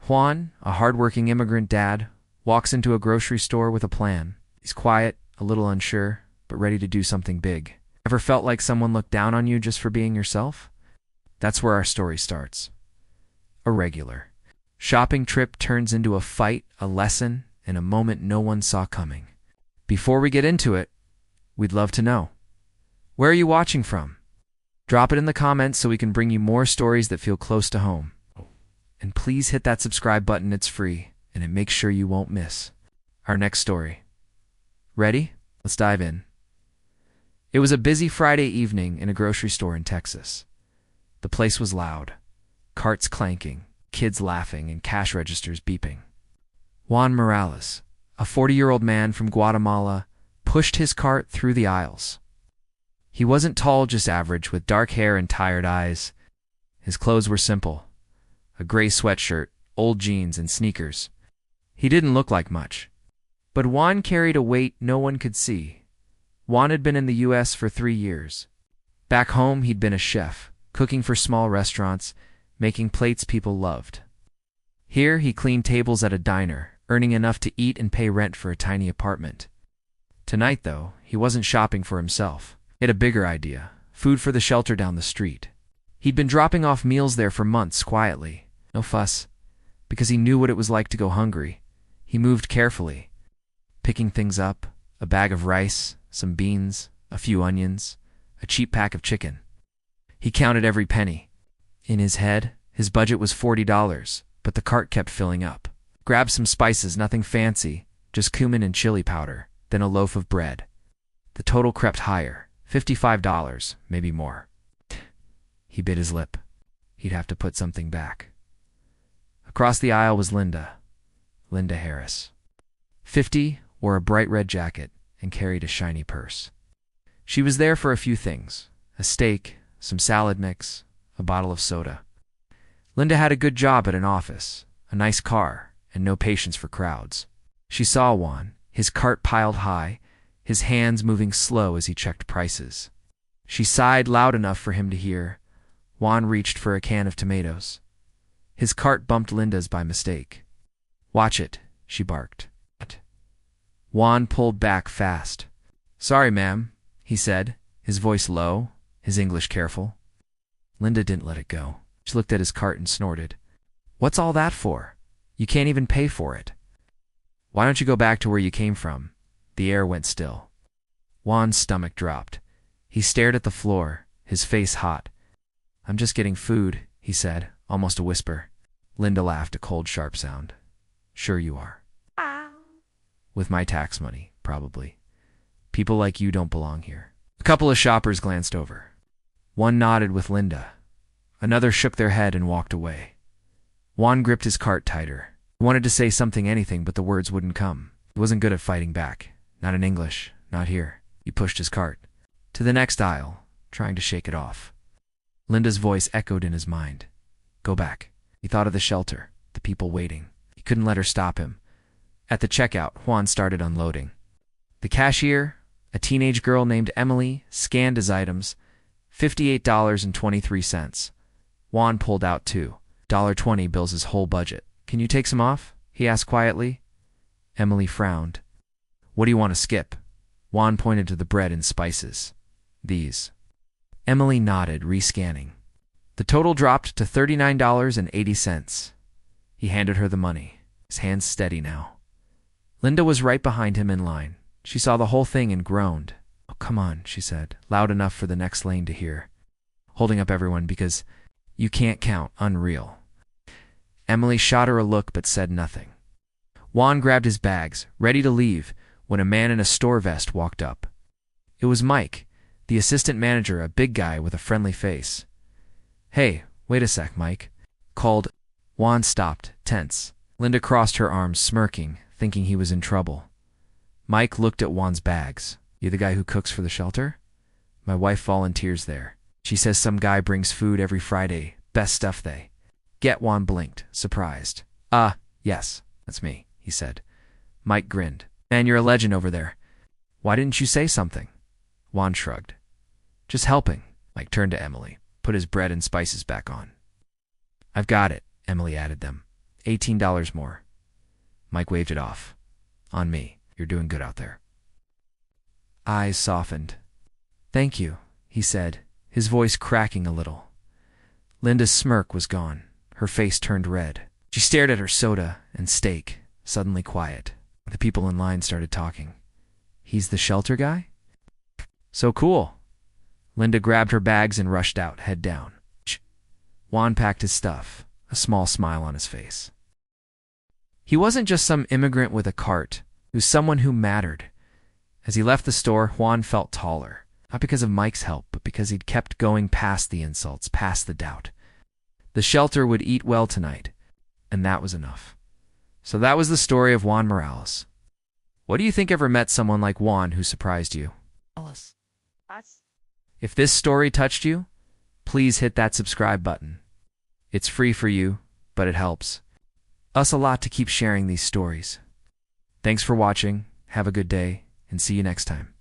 Juan, a hard-working immigrant dad, walks into a grocery store with a plan. He's quiet, a little unsure, but ready to do something big. Ever felt like someone looked down on you just for being yourself? That's where our story starts. A regular shopping trip turns into a fight, a lesson, and a moment no one saw coming. Before we get into it, we'd love to know, where are you watching from? Drop it in the comments so we can bring you more stories that feel close to home. And please hit that subscribe button, it's free, and it makes sure you won't miss our next story. Ready? Let's dive in. It was a busy Friday evening in a grocery store in Texas. The place was loud, carts clanking, kids laughing, and cash registers beeping. Juan Morales, a 40-year-old man from Guatemala, pushed his cart through the aisles. He wasn't tall, just average, with dark hair and tired eyes. His clothes were simple: a gray sweatshirt, old jeans, and sneakers. He didn't look like much. But Juan carried a weight no one could see. Juan had been in the U.S. for 3 years. Back home, he'd been a chef, cooking for small restaurants, making plates people loved. Here, he cleaned tables at a diner, earning enough to eat and pay rent for a tiny apartment. Tonight, though, he wasn't shopping for himself. He had a bigger idea: food for the shelter down the street. He'd been dropping off meals there for months quietly. No fuss, because he knew what it was like to go hungry. He moved carefully, picking things up: a bag of rice, some beans, a few onions, a cheap pack of chicken. He counted every penny. In his head, his budget was $40, but the cart kept filling up. Grabbed some spices, nothing fancy, just cumin and chili powder, then a loaf of bread. The total crept higher, $55, maybe more. He bit his lip. He'd have to put something back. Across the aisle was Linda Harris. 50, wore a bright red jacket, and carried a shiny purse. She was there for a few things: a steak, some salad mix, a bottle of soda. Linda had a good job at an office, a nice car, and no patience for crowds. She saw Juan, his cart piled high, his hands moving slow as he checked prices. She sighed loud enough for him to hear. Juan reached for a can of tomatoes. His cart bumped Linda's by mistake. "Watch it," she barked. Juan pulled back fast. "Sorry, ma'am," he said, his voice low, his English careful. Linda didn't let it go. She looked at his cart and snorted. "What's all that for? You can't even pay for it. Why don't you go back to where you came from?" The air went still. Juan's stomach dropped. He stared at the floor, his face hot. "I'm just getting food," he said, almost a whisper. Linda laughed, a cold, sharp sound. "Sure you are. With my tax money, probably. People like you don't belong here." A couple of shoppers glanced over. One nodded with Linda. Another shook their head and walked away. Juan gripped his cart tighter. He wanted to say something, anything, but the words wouldn't come. He wasn't good at fighting back. Not in English. Not here. He pushed his cart to the next aisle, trying to shake it off. Linda's voice echoed in his mind. "Go back." He thought of the shelter, the people waiting. He couldn't let her stop him. At the checkout, Juan started unloading. The cashier, a teenage girl named Emily, scanned his items. $58.23. Juan pulled out $2.20 bills, his whole budget. "Can you take some off?" he asked quietly. Emily frowned. "What do you want to skip?" Juan pointed to the bread and spices. "These." Emily nodded, rescanning. The total dropped to $39.80. He handed her the money, his hands steady now. Linda was right behind him in line. She saw the whole thing and groaned. "Oh, come on," she said, loud enough for the next lane to hear. "Holding up everyone because you can't count. Unreal." Emily shot her a look but said nothing. Juan grabbed his bags, ready to leave, when a man in a store vest walked up. It was Mike, the assistant manager, a big guy with a friendly face. "Hey, wait a sec, Mike," called. Juan stopped, tense. Linda crossed her arms, smirking, thinking he was in trouble. Mike looked at Juan's bags. "You the guy who cooks for the shelter?" "My wife volunteers there. She says some guy brings food every Friday. Best stuff they get." Juan blinked, surprised. Yes, that's me," he said. Mike grinned. "Man, you're a legend over there. Why didn't you say something?" Juan shrugged. "Just helping." Mike turned to Emily, put his bread and spices back on. "I've got it," Emily added them. $18 more. Mike waved it off. On me. You're doing good out there. Eyes softened. Thank you, he said, his voice cracking a little. Linda's smirk was gone. Her face turned red. She stared at her soda and steak, suddenly quiet. The people in line started talking. He's the shelter guy? So cool. Linda grabbed her bags and rushed out, head down. Juan packed his stuff, a small smile on his face. He wasn't just some immigrant with a cart. He was someone who mattered. As he left the store, Juan felt taller, not because of Mike's help, but because he'd kept going past the insults, past the doubt. The shelter would eat well tonight, and that was enough. So that was the story of Juan Morales. What do you think ever met someone like Juan who surprised you? If this story touched you, please hit that subscribe button. It's free for you, but it helps us a lot to keep sharing these stories. Thanks for watching, have a good day, and see you next time.